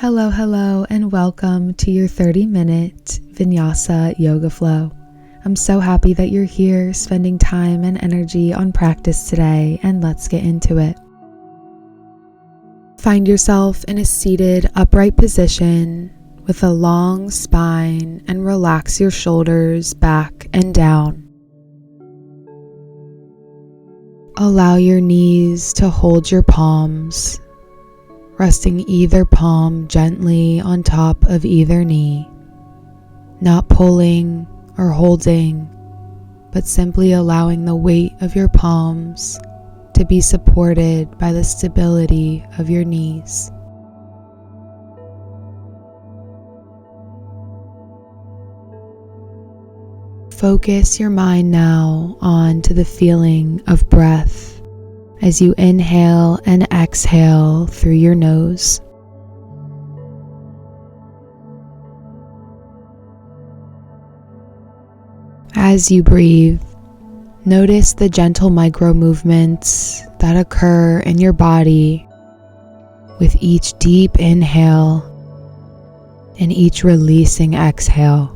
Hello, and welcome to your 30-minute Vinyasa yoga flow. I'm so happy that you're here spending time and energy on practice today, and let's get into it. Find yourself in a seated upright position with a long spine and relax your shoulders back and down. Allow your knees to hold your palms, resting either palm gently on top of either knee, not pulling or holding, but simply allowing the weight of your palms to be supported by the stability of your knees. Focus your mind now onto the feeling of breath as you inhale and exhale through your nose. As you breathe, notice the gentle micro movements that occur in your body with each deep inhale and each releasing exhale.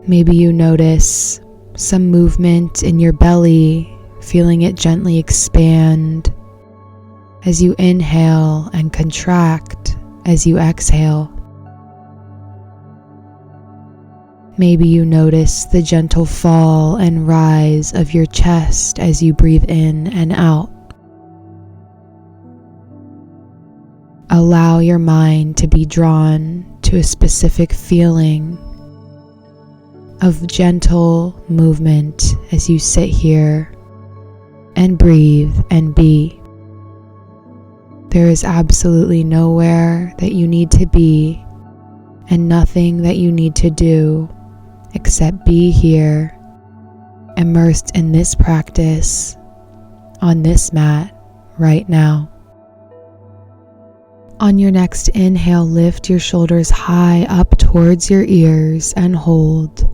Maybe you notice some movement in your belly, feeling it gently expand as you inhale and contract as you exhale. Maybe you notice the gentle fall and rise of your chest as you breathe in and out. Allow your mind to be drawn to a specific feeling of gentle movement as you sit here and breathe and be. There is absolutely nowhere that you need to be and nothing that you need to do except be here, immersed in this practice on this mat right now. On your next inhale, lift your shoulders high up towards your ears and hold.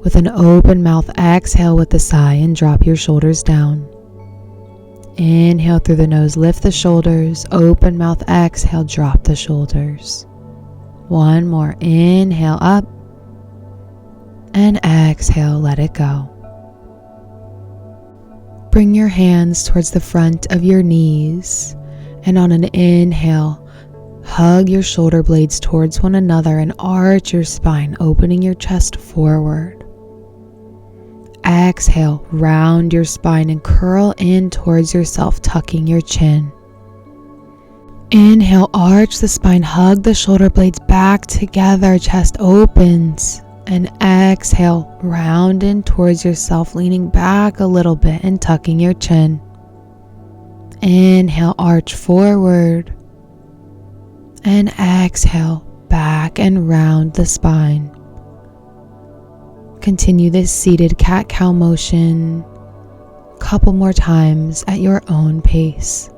With an open mouth, exhale with a sigh and drop your shoulders down. Inhale through the nose, lift the shoulders, open mouth, exhale, drop the shoulders. One more, inhale up, and exhale, let it go. Bring your hands towards the front of your knees, and on an inhale, hug your shoulder blades towards one another and arch your spine, opening your chest forward. Exhale, round your spine and curl in towards yourself, tucking your chin. Inhale, arch the spine, hug the shoulder blades back together, chest opens. And exhale, round in towards yourself, leaning back a little bit and tucking your chin. Inhale, arch forward. And exhale, back and round the spine. Continue this seated cat-cow motion a couple more times at your own pace.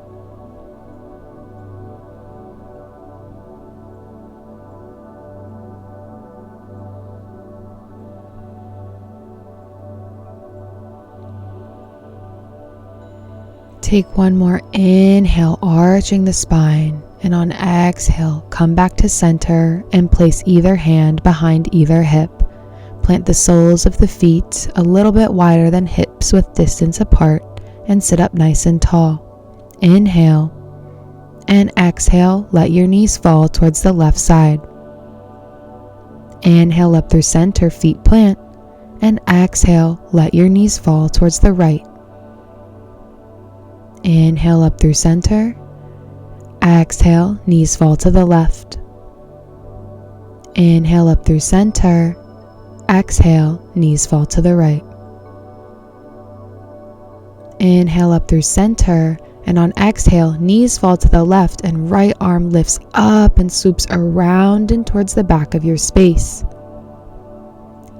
Take one more inhale, arching the spine, and on exhale, come back to center and place either hand behind either hip. Plant the soles of the feet a little bit wider than hips with distance apart and sit up nice and tall. Inhale and exhale, let your knees fall towards the left side. Inhale up through center, feet plant, and exhale, let your knees fall towards the right. Inhale up through center, exhale, knees fall to the left. Inhale up through center, exhale, knees fall to the right. Inhale up through center, and on exhale, knees fall to the left and right arm lifts up and swoops around and towards the back of your space.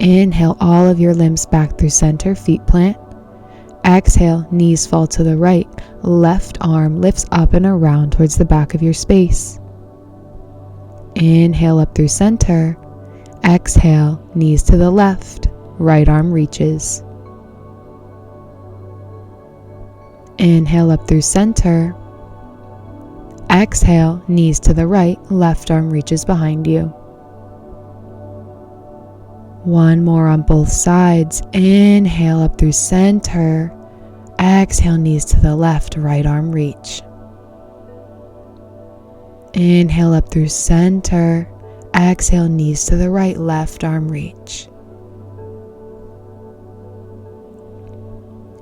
Inhale all of your limbs back through center, feet plant. Exhale, knees fall to the right, left arm lifts up and around towards the back of your space. Inhale up through center. Exhale, knees to the left, right arm reaches. Inhale up through center. Exhale, knees to the right, left arm reaches behind you. One more on both sides. Inhale up through center. Exhale, knees to the left, right arm reach. Inhale up through center. Exhale, knees to the right, left arm reach.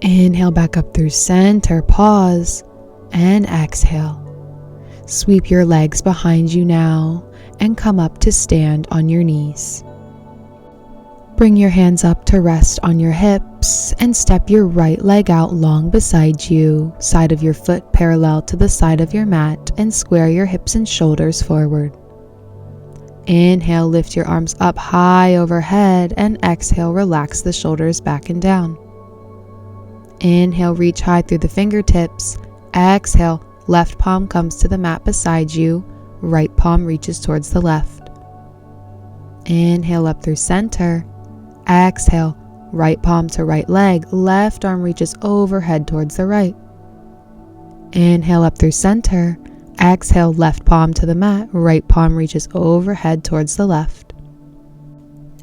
Inhale back up through center, pause, and exhale. Sweep your legs behind you now and come up to stand on your knees. Bring your hands up to rest on your hips and step your right leg out long beside you, side of your foot parallel to the side of your mat, and square your hips and shoulders forward. Inhale, lift your arms up high overhead, and exhale, relax the shoulders back and down. Inhale, reach high through the fingertips. Exhale, left palm comes to the mat beside you, right palm reaches towards the left. Inhale up through center. Exhale, right palm to right leg, left arm reaches overhead towards the right. Inhale up through center. Exhale, left palm to the mat, right palm reaches overhead towards the left.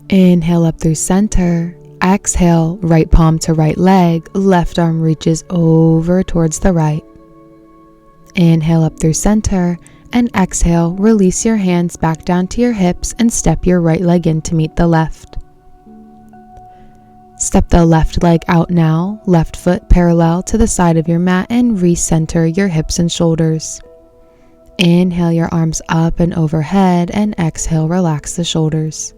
Inhale up through center. Exhale, right palm to right leg, left arm reaches over towards the right. Inhale up through center, and exhale, release your hands back down to your hips and step your right leg in to meet the left. Step the left leg out now, left foot parallel to the side of your mat, and recenter your hips and shoulders. Inhale your arms up and overhead, and exhale, relax the shoulders.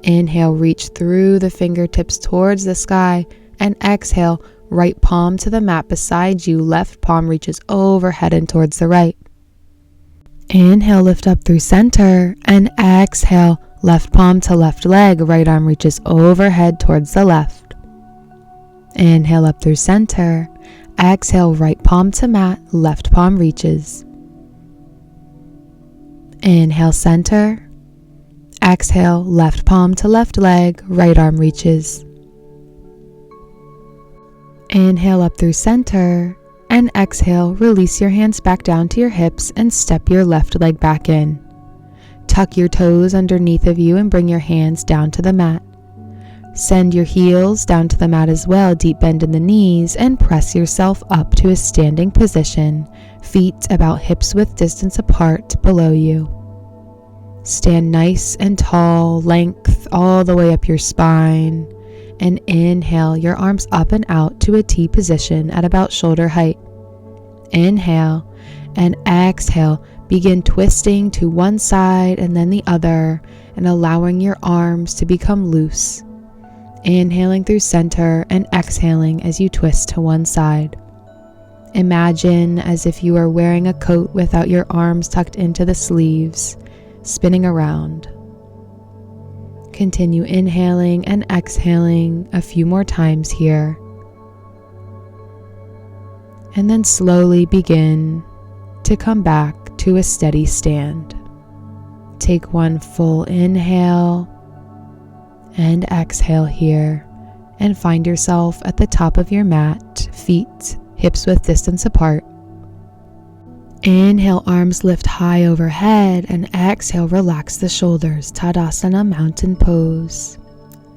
Inhale, reach through the fingertips towards the sky, and exhale, right palm to the mat beside you, left palm reaches overhead and towards the right. Inhale, lift up through center, and exhale, left palm to left leg, right arm reaches overhead towards the left. Inhale up through center. Exhale, right palm to mat, left palm reaches. Inhale, center. Exhale, left palm to left leg, right arm reaches. Inhale up through center, and exhale, release your hands back down to your hips and step your left leg back in. Tuck your toes underneath of you and bring your hands down to the mat. Send your heels down to the mat as well, deep bend in the knees, and press yourself up to a standing position, feet about hips width distance apart below you. Stand nice and tall, length all the way up your spine, and inhale your arms up and out to a T position at about shoulder height. Inhale, and exhale, begin twisting to one side and then the other, and allowing your arms to become loose. Inhaling through center and exhaling as you twist to one side. Imagine as if you are wearing a coat without your arms tucked into the sleeves, spinning around. Continue inhaling and exhaling a few more times here. And then slowly begin to come back to a steady stand. Take one full inhale and exhale here, and find yourself at the top of your mat, feet hips width distance apart. Inhale, arms lift high overhead, and exhale, relax the shoulders, Tadasana mountain pose.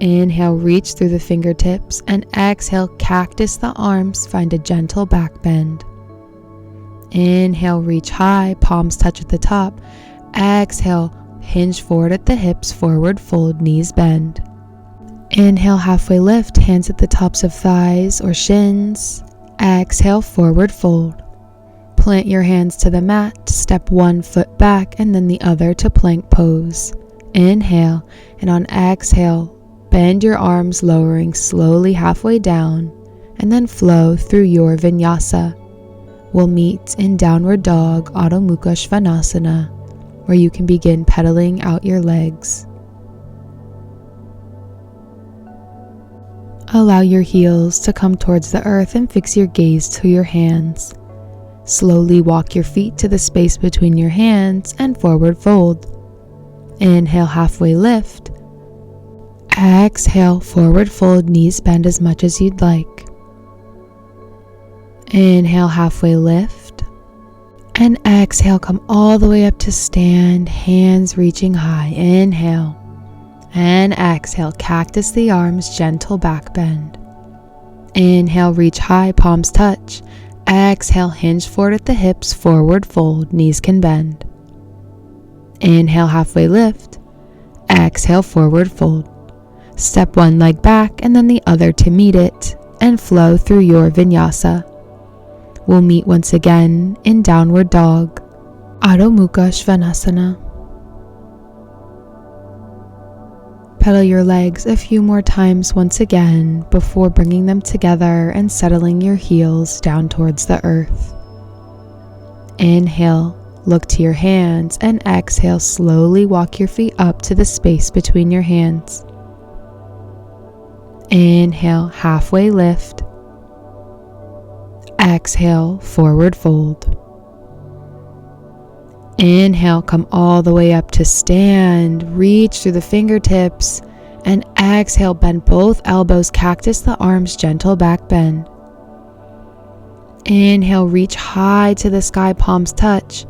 Inhale, reach through the fingertips, and exhale, cactus the arms, find a gentle back bend. Inhale, reach high, palms touch at the top. Exhale, hinge forward at the hips, forward fold, knees bend. Inhale, halfway lift, hands at the tops of thighs or shins. Exhale, forward fold. Plant your hands to the mat, step one foot back and then the other to plank pose. Inhale, and on exhale, bend your arms, lowering slowly halfway down, and then flow through your Vinyasa. We'll meet in Downward Dog, Adho Mukha Svanasana, where you can begin pedaling out your legs. Allow your heels to come towards the earth and fix your gaze to your hands. Slowly walk your feet to the space between your hands and forward fold. Inhale, halfway lift. Exhale, forward fold, knees bend as much as you'd like. Inhale, halfway lift. And exhale, come all the way up to stand, hands reaching high. Inhale. And exhale, cactus the arms, gentle back bend. Inhale, reach high, palms touch. Exhale, hinge forward at the hips, forward fold, knees can bend. Inhale, halfway lift. Exhale, forward fold. Step one leg back and then the other to meet it, and flow through your vinyasa. We'll meet once again in downward dog, Adho Mukha Svanasana. Pedal your legs a few more times once again before bringing them together and settling your heels down towards the earth. Inhale, look to your hands, and exhale, slowly walk your feet up to the space between your hands. Inhale, halfway lift. Exhale, forward fold. Inhale, come all the way up to stand, reach through the fingertips, and exhale, bend both elbows, cactus the arms, gentle back bend. Inhale, reach high to the sky, palms touch.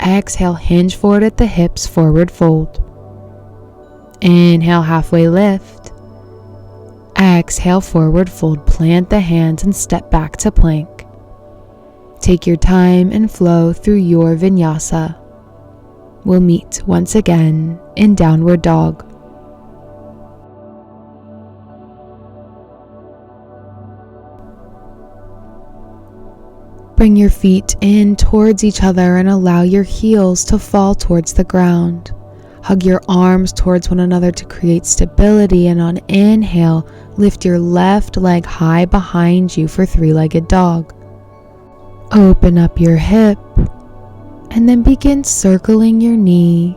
Exhale, hinge forward at the hips, forward fold. Inhale, halfway lift. Exhale, forward fold, plant the hands and step back to plank. Take your time and flow through your vinyasa. We'll meet once again in downward dog. Bring your feet in towards each other and allow your heels to fall towards the ground. Hug your arms towards one another to create stability, and on inhale, lift your left leg high behind you for three-legged dog. Open up your hip and then begin circling your knee,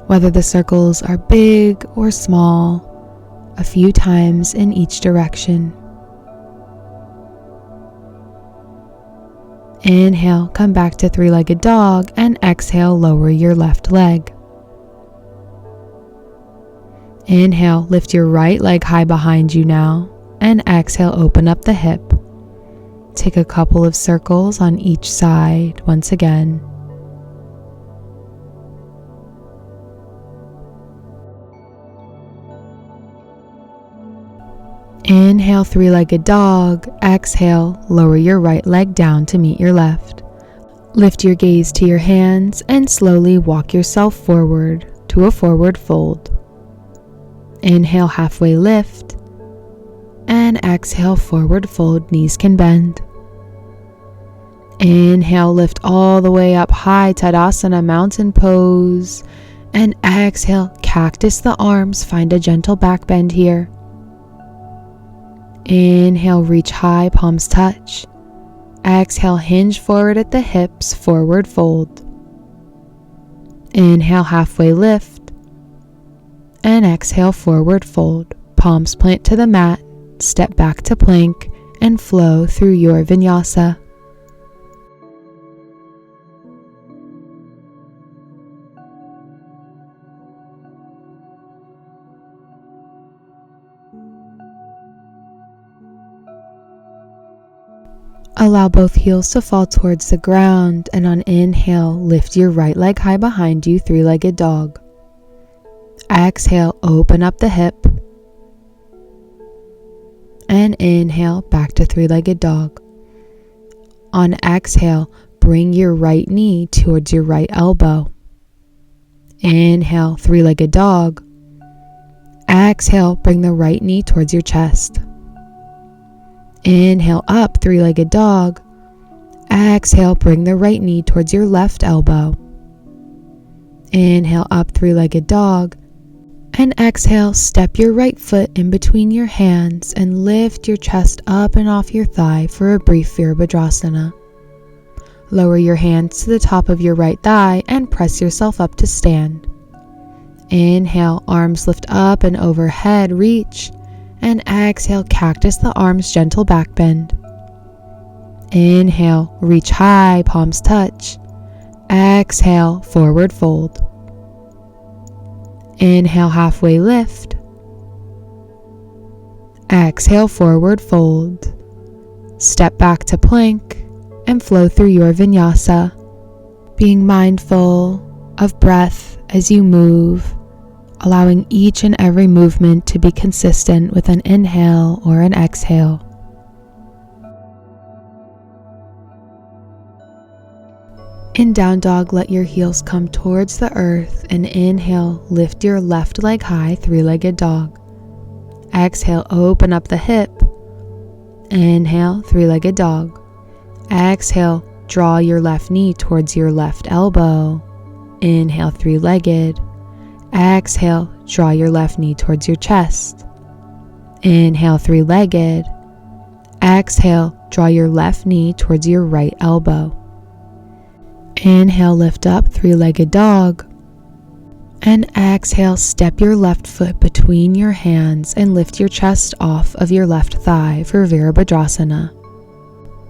whether the circles are big or small, a few times in each direction. Inhale, come back to three-legged dog, and exhale, lower your left leg. Inhale, lift your right leg high behind you now, and exhale, open up the hip. Take a couple of circles on each side once again. Inhale, three-legged dog. Exhale, lower your right leg down to meet your left. Lift your gaze to your hands and slowly walk yourself forward to a forward fold. Inhale, halfway lift. And exhale, forward fold, knees can bend. Inhale, lift all the way up high, Tadasana, mountain pose. And exhale, cactus the arms, find a gentle back bend here. Inhale, reach high, palms touch. Exhale, hinge forward at the hips, forward fold. Inhale, halfway lift. And exhale, forward fold. Palms plant to the mat, step back to plank, and flow through your vinyasa. Allow both heels to fall towards the ground, and on inhale, lift your right leg high behind you, three-legged dog. Exhale, open up the hip. And inhale, back to three-legged dog. On exhale, bring your right knee towards your right elbow. Inhale, three-legged dog. Exhale, bring the right knee towards your chest. Inhale up, three-legged dog. Exhale, bring the right knee towards your left elbow. Inhale up, three-legged dog. And exhale, step your right foot in between your hands and lift your chest up and off your thigh for a brief Virabhadrasana. Lower your hands to the top of your right thigh and press yourself up to stand. Inhale, arms lift up and overhead, reach. And exhale, cactus the arms, gentle back bend. Inhale, reach high, palms touch. Exhale, forward fold. Inhale, halfway lift. Exhale, forward fold. Step back to plank and flow through your vinyasa. being mindful of breath as you move, allowing each and every movement to be consistent with an inhale or an exhale. In down dog, let your heels come towards the earth and inhale, lift your left leg high, three-legged dog. Exhale, open up the hip. Inhale, three-legged dog. Exhale, draw your left knee towards your left elbow. Inhale, three-legged. Exhale, draw your left knee towards your chest. Inhale, three-legged. Exhale, draw your left knee towards your right elbow. Inhale, lift up, three-legged dog. And exhale, step your left foot between your hands and lift your chest off of your left thigh for Virabhadrasana.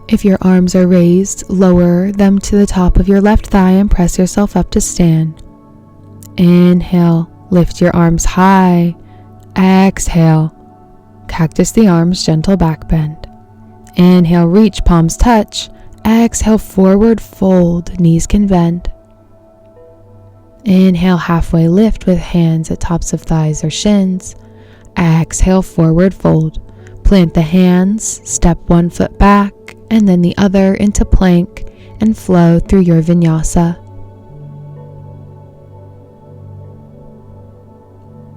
If your arms are raised, lower them to the top of your left thigh and press yourself up to stand. Inhale, lift your arms high. Exhale, cactus the arms, gentle back bend. Inhale, reach, palms touch. Exhale, forward fold, knees can bend. Inhale, halfway lift with hands at tops of thighs or shins. Exhale, forward fold. Plant the hands, step one foot back and then the other into plank and flow through your vinyasa.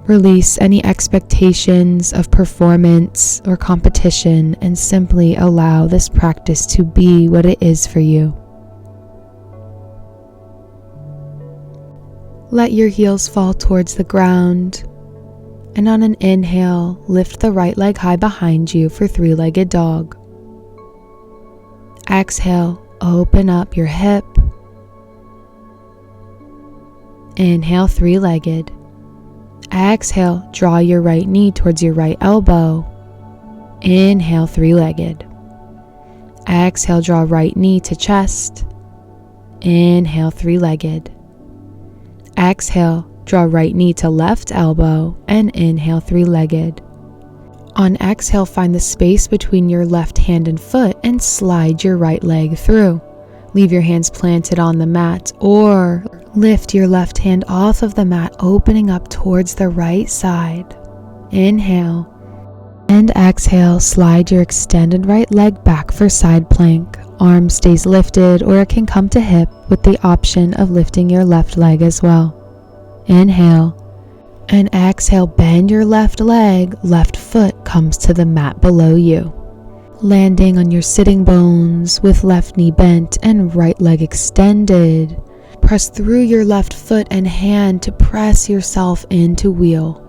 Release any expectations of performance or competition and simply allow this practice to be what it is for you. Let your heels fall towards the ground, and on an inhale, lift the right leg high behind you for three-legged dog. Exhale, open up your hip. Inhale, three-legged. Exhale, draw your right knee towards your right elbow. Inhale, three-legged. Exhale, draw right knee to chest. Inhale, three-legged. Exhale, draw right knee to left elbow and inhale, three-legged. On exhale, find the space between your left hand and foot and slide your right leg through. Leave your hands planted on the mat or lift your left hand off of the mat, opening up towards the right side. Inhale and exhale, slide your extended right leg back for side plank. Arm stays lifted or it can come to hip with the option of lifting your left leg as well. Inhale and exhale, bend your left leg, left foot comes to the mat below you. Landing on your sitting bones with left knee bent and right leg extended. Press through your left foot and hand to press yourself into wheel.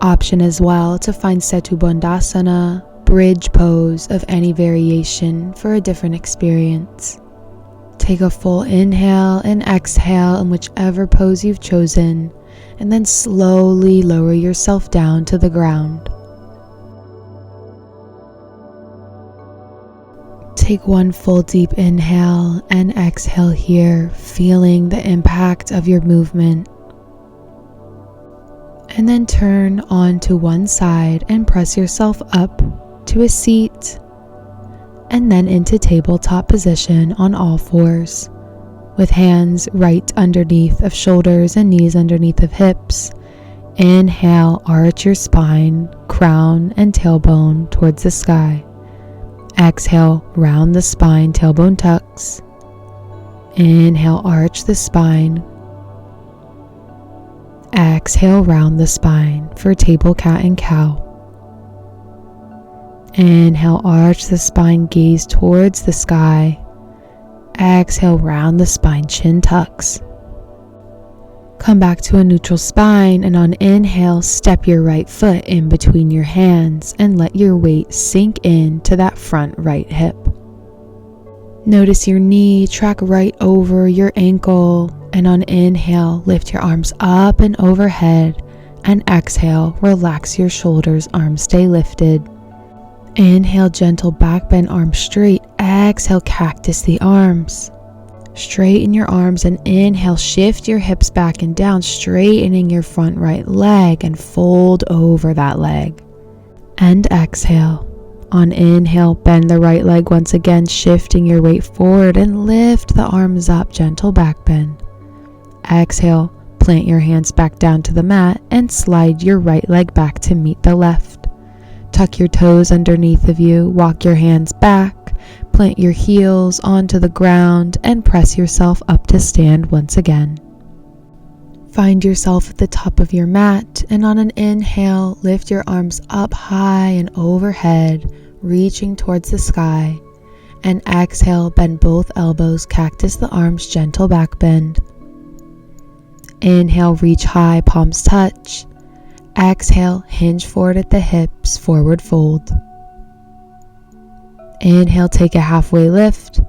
Option as well to find Setu Bandhasana, bridge pose of any variation for a different experience. Take a full inhale and exhale in whichever pose you've chosen, and then slowly lower yourself down to the ground. Take one full deep inhale and exhale here, feeling the impact of your movement. And then turn onto one side and press yourself up to a seat and then into tabletop position on all fours, with hands right underneath of shoulders and knees underneath of hips. Inhale, arch your spine, crown and tailbone towards the sky. Exhale, round the spine, tailbone tucks. Inhale, arch the spine. Exhale, round the spine for table, cat, and cow. Inhale, arch the spine, gaze towards the sky. Exhale, round the spine, chin tucks. Come back to a neutral spine, and on inhale, step your right foot in between your hands and let your weight sink into that front right hip. Notice your knee track right over your ankle, and on inhale, lift your arms up and overhead, and exhale, relax your shoulders, arms stay lifted. Inhale, gentle back bend, arms straight. Exhale, cactus the arms. Straighten your arms and inhale, shift your hips back and down, straightening your front right leg and fold over that leg. And exhale, On inhale, bend the right leg once again, shifting your weight forward and lift the arms up, gentle back bend. Exhale, plant your hands back down to the mat and slide your right leg back to meet the left. Tuck your toes underneath of you, walk your hands back, plant your heels onto the ground and press yourself up to stand once again. Find yourself at the top of your mat, and on an inhale, lift your arms up high and overhead, reaching towards the sky. And exhale, bend both elbows, cactus the arms, gentle back bend. Inhale, reach high, palms touch. Exhale, hinge forward at the hips, forward fold. Inhale, take a halfway lift.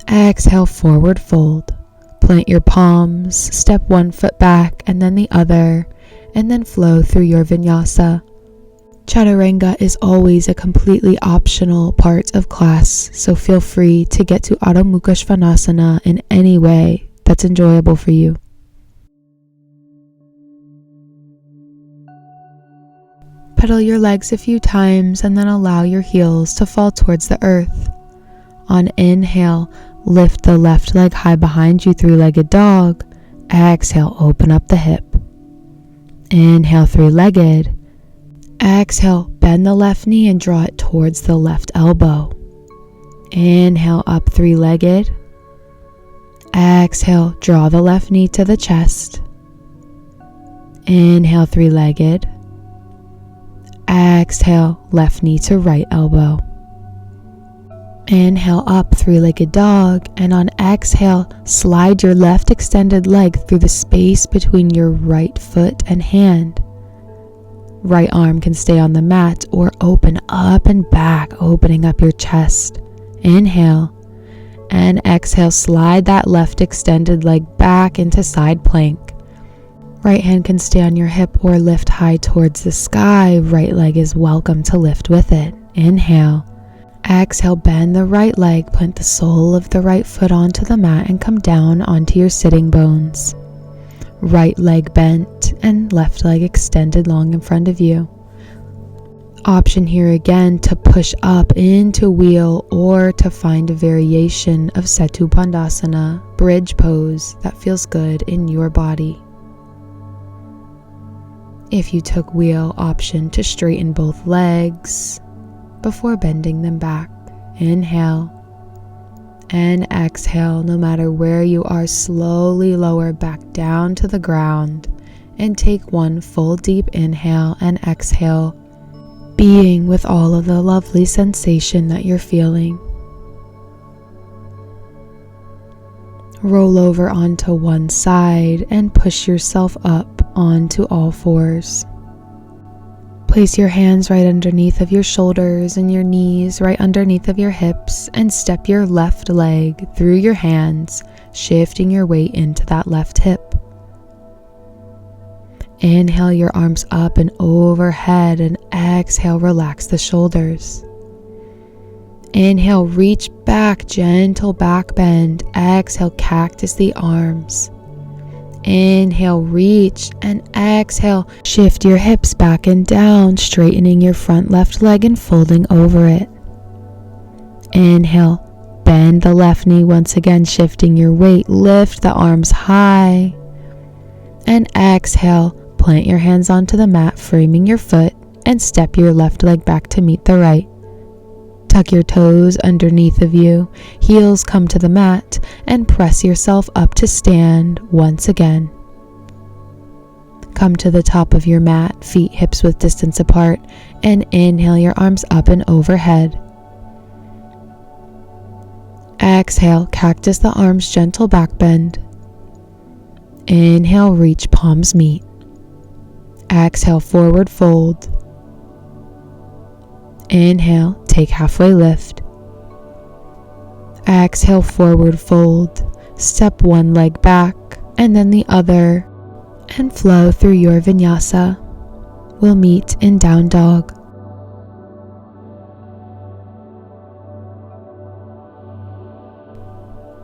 Exhale, forward fold. Plant your palms, step one foot back and then the other, and then flow through your vinyasa. Chaturanga is always a completely optional part of class, so feel free to get to Adho Mukha Svanasana in any way that's enjoyable for you. Pedal your legs a few times and then allow your heels to fall towards the earth. On inhale, lift the left leg high behind you, three-legged dog. Exhale, open up the hip. Inhale, three-legged. Exhale, bend the left knee and draw it towards the left elbow. Inhale, up three-legged. Exhale, draw the left knee to the chest. Inhale, three-legged. Exhale, left knee to right elbow. Inhale, up, three-legged dog, and on exhale, slide your left extended leg through the space between your right foot and hand. Right arm can stay on the mat or open up and back, opening up your chest. Inhale, and exhale, slide that left extended leg back into side plank. Right hand can stay on your hip or lift high towards the sky. Right leg is welcome to lift with it. Inhale. Exhale, bend the right leg, plant the sole of the right foot onto the mat and come down onto your sitting bones. Right leg bent and left leg extended long in front of you. Option here again to push up into wheel or to find a variation of Setu Bandhasana, bridge pose that feels good in your body. If you took wheel, option to straighten both legs before bending them back. Inhale and exhale. No matter where you are, slowly lower back down to the ground and take one full deep inhale and exhale, being with all of the lovely sensation that you're feeling. Roll over onto one side and push yourself up onto all fours. Place your hands right underneath of your shoulders and your knees right underneath of your hips and step your left leg through your hands, shifting your weight into that left hip. Inhale your arms up and overhead and exhale, relax the shoulders. Inhale, reach back, gentle back bend. Exhale, cactus the arms. Inhale, reach, and exhale, shift your hips back and down, straightening your front left leg and folding over it. Inhale, bend the left knee once again, shifting your weight, lift the arms high. And exhale, plant your hands onto the mat, framing your foot, and step your left leg back to meet the right. Tuck your toes underneath of you, heels come to the mat, and press yourself up to stand once again. Come to the top of your mat, feet hips width distance apart, and inhale your arms up and overhead. Exhale, cactus the arms, gentle back bend. Inhale, reach, palms meet. Exhale, forward fold. Inhale, take halfway lift. Exhale, forward fold. Step one leg back and then the other and flow through your vinyasa. We'll meet in down dog.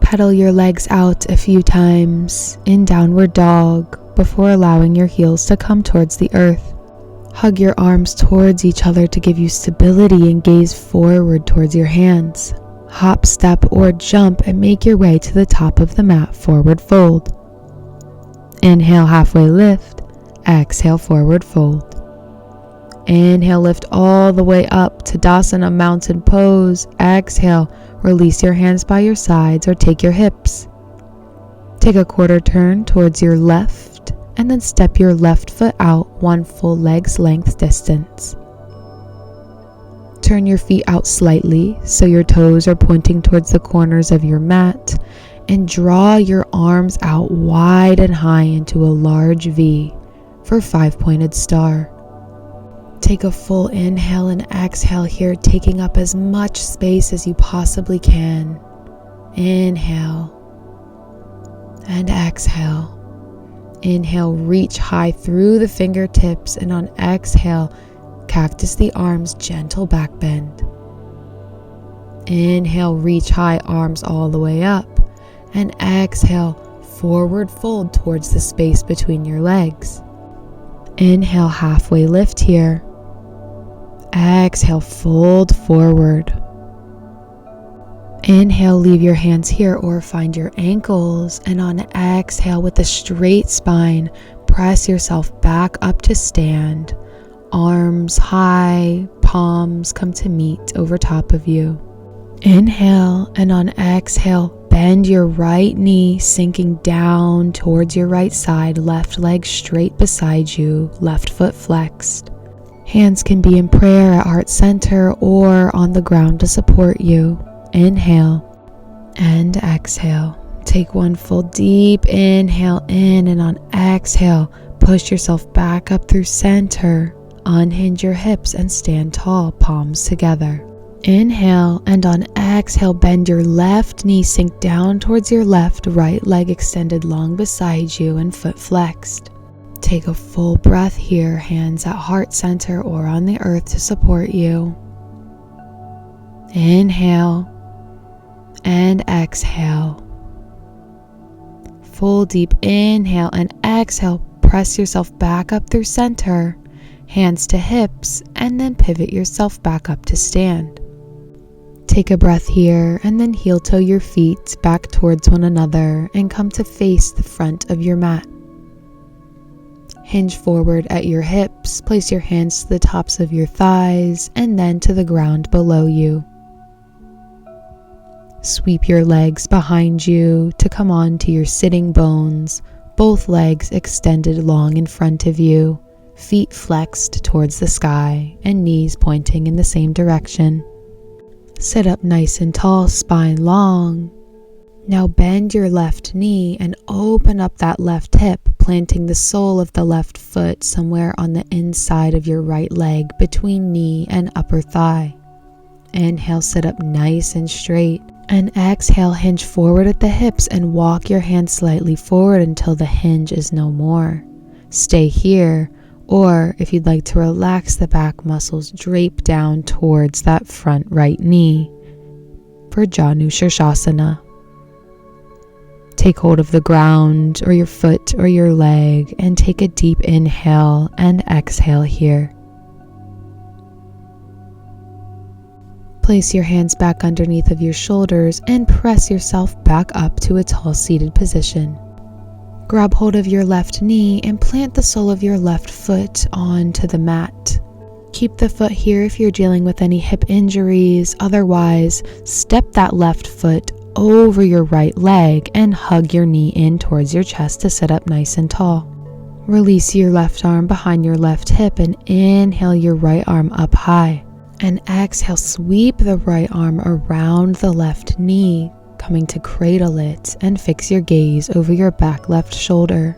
Pedal your legs out a few times in downward dog before allowing your heels to come towards the earth. Hug your arms towards each other to give you stability and gaze forward towards your hands. Hop, step, or jump and make your way to the top of the mat, forward fold. Inhale, halfway lift. Exhale, forward fold. Inhale, lift all the way up to Tadasana, mountain pose. Exhale, release your hands by your sides or take your hips. Take a quarter turn towards your left and then step your left foot out 1 full leg's length distance. Turn your feet out slightly so your toes are pointing towards the corners of your mat, and draw your arms out wide and high into a large V for 5-pointed star. Take a full inhale and exhale here, taking up as much space as you possibly can. Inhale and exhale. Inhale, reach high through the fingertips, and on exhale, cactus the arms, gentle back bend. Inhale, reach high, arms all the way up, and exhale, forward fold towards the space between your legs. Inhale, halfway lift here. Exhale, fold forward. Inhale, leave your hands here or find your ankles, and on exhale with a straight spine, press yourself back up to stand. Arms high, palms come to meet over top of you. Inhale, and on exhale, bend your right knee, sinking down towards your right side, left leg straight beside you, left foot flexed. Hands can be in prayer at heart center or on the ground to support you. Inhale and exhale. Take 1 full deep inhale in, and on exhale, push yourself back up through center. Unhinge your hips and stand tall, palms together. Inhale, and on exhale, bend your left knee, sink down towards your left, right leg extended long beside you and foot flexed. Take a full breath here, hands at heart center or on the earth to support you. Inhale and exhale. Full deep inhale and exhale. Press yourself back up through center, hands to hips, and then pivot yourself back up to stand. Take a breath here and then heel toe your feet back towards one another and come to face the front of your mat. Hinge forward at your hips, place your hands to the tops of your thighs and then to the ground below you. Sweep your legs behind you to come onto your sitting bones, both legs extended long in front of you, feet flexed towards the sky and knees pointing in the same direction. Sit up nice and tall, spine long. Now bend your left knee and open up that left hip, planting the sole of the left foot somewhere on the inside of your right leg between knee and upper thigh. Inhale, sit up nice and straight. And exhale, hinge forward at the hips and walk your hands slightly forward until the hinge is no more. Stay here, or if you'd like to relax the back muscles, drape down towards that front right knee for Janu Shirshasana. Take hold of the ground or your foot or your leg and take a deep inhale and exhale here. Place your hands back underneath of your shoulders and press yourself back up to a tall seated position. Grab hold of your left knee and plant the sole of your left foot onto the mat. Keep the foot here if you're dealing with any hip injuries. Otherwise, step that left foot over your right leg and hug your knee in towards your chest to sit up nice and tall. Release your left arm behind your left hip and inhale your right arm up high. And exhale, sweep the right arm around the left knee, coming to cradle it and fix your gaze over your back left shoulder.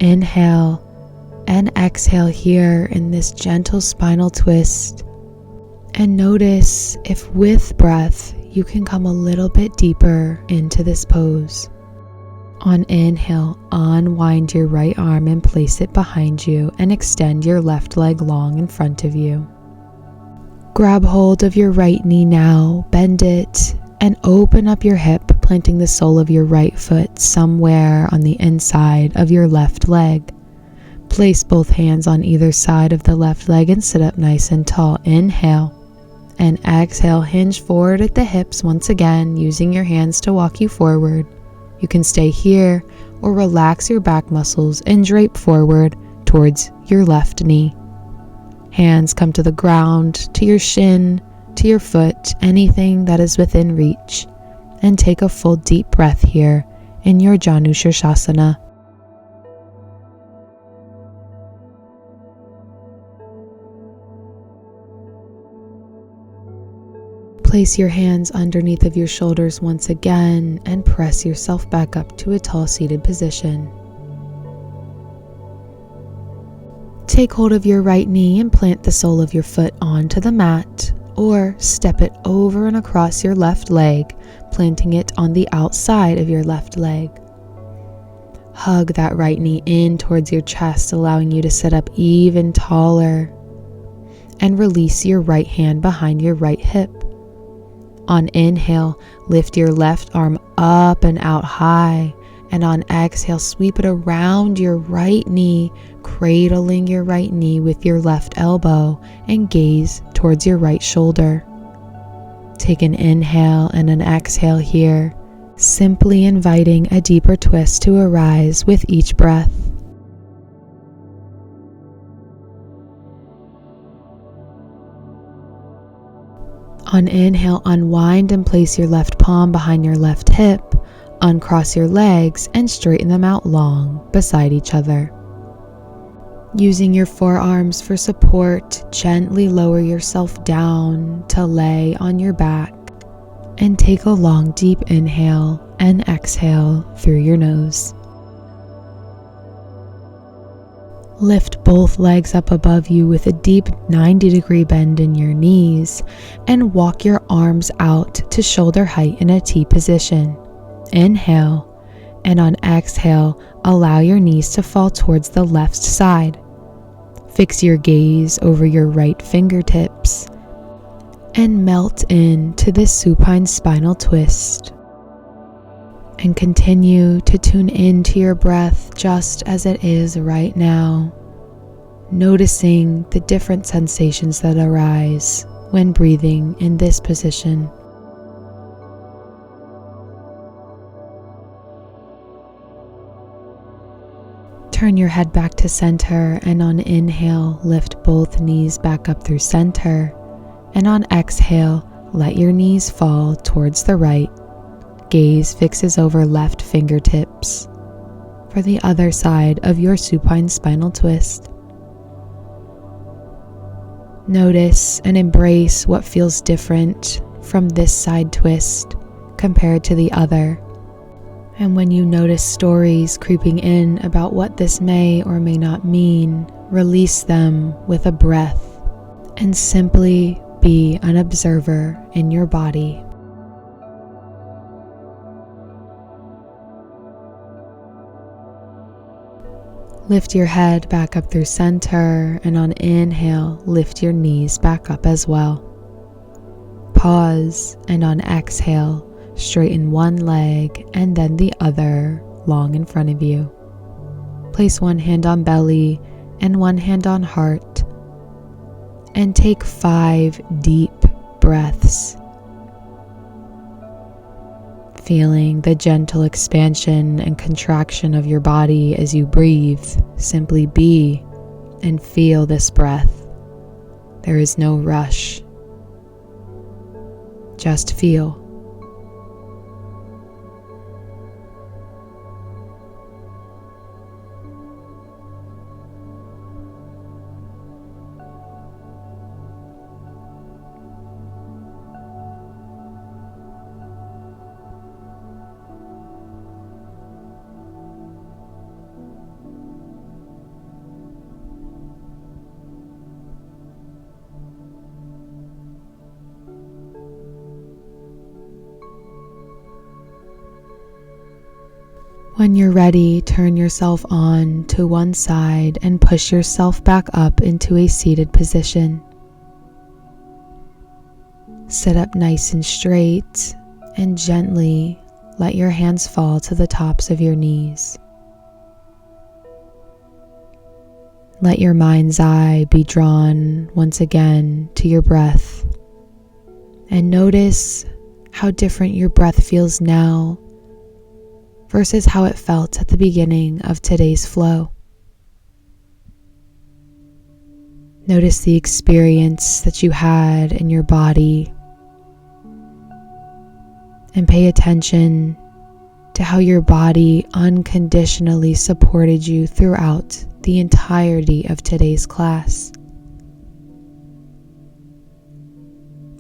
Inhale and exhale here in this gentle spinal twist. And notice if with breath you can come a little bit deeper into this pose. On inhale, unwind your right arm and place it behind you and extend your left leg long in front of you. Grab hold of your right knee now, bend it, and open up your hip, planting the sole of your right foot somewhere on the inside of your left leg. Place both hands on either side of the left leg and sit up nice and tall. Inhale and exhale, hinge forward at the hips once again, using your hands to walk you forward. You can stay here or relax your back muscles and drape forward towards your left knee. Hands come to the ground, to your shin, to your foot, anything that is within reach. And take a full deep breath here in your Janu Shirshasana. Place your hands underneath of your shoulders once again and press yourself back up to a tall seated position. Take hold of your right knee and plant the sole of your foot onto the mat, or step it over and across your left leg, planting it on the outside of your left leg. Hug that right knee in towards your chest, allowing you to sit up even taller, and release your right hand behind your right hip. On inhale, lift your left arm up and out high, and on exhale, sweep it around your right knee, cradling your right knee with your left elbow and gaze towards your right shoulder. Take an inhale and an exhale here, simply inviting a deeper twist to arise with each breath. On inhale, unwind and place your left palm behind your left hip, uncross your legs and straighten them out long beside each other. Using your forearms for support, gently lower yourself down to lay on your back and take a long deep inhale and exhale through your nose. Lift both legs up above you with a deep 90-degree bend in your knees and walk your arms out to shoulder height in a T position. Inhale, and on exhale, allow your knees to fall towards the left side. Fix your gaze over your right fingertips and melt into this supine spinal twist. And continue to tune into your breath just as it is right now, noticing the different sensations that arise when breathing in this position. Turn your head back to center, and on inhale, lift both knees back up through center, and on exhale, let your knees fall towards the right. Gaze fixes over left fingertips for the other side of your supine spinal twist. Notice and embrace what feels different from this side twist compared to the other. And when you notice stories creeping in about what this may or may not mean, release them with a breath and simply be an observer in your body. Lift your head back up through center, and on inhale, lift your knees back up as well. Pause, and on exhale, straighten one leg and then the other long in front of you. Place one hand on belly and one hand on heart, and take 5 deep breaths. Feeling the gentle expansion and contraction of your body as you breathe. Simply be and feel this breath. There is no rush. Just feel. When you're ready, turn yourself on to one side and push yourself back up into a seated position. Sit up nice and straight and gently let your hands fall to the tops of your knees. Let your mind's eye be drawn once again to your breath, and notice how different your breath feels now versus how it felt at the beginning of today's flow. Notice the experience that you had in your body, and pay attention to how your body unconditionally supported you throughout the entirety of today's class.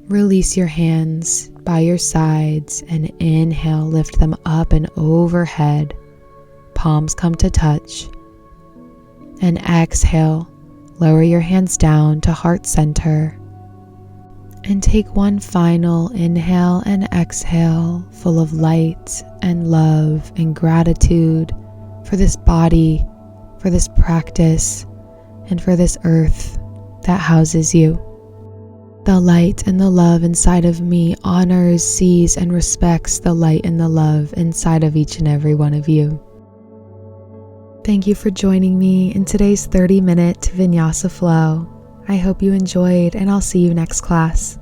Release your hands by your sides and inhale, lift them up and overhead. Palms come to touch. And exhale, lower your hands down to heart center. And take one final inhale and exhale full of light and love and gratitude for this body, for this practice, and for this earth that houses you. The light and the love inside of me honors, sees, and respects the light and the love inside of each and every one of you. Thank you for joining me in today's 30-minute Vinyasa flow. I hope you enjoyed, and I'll see you next class.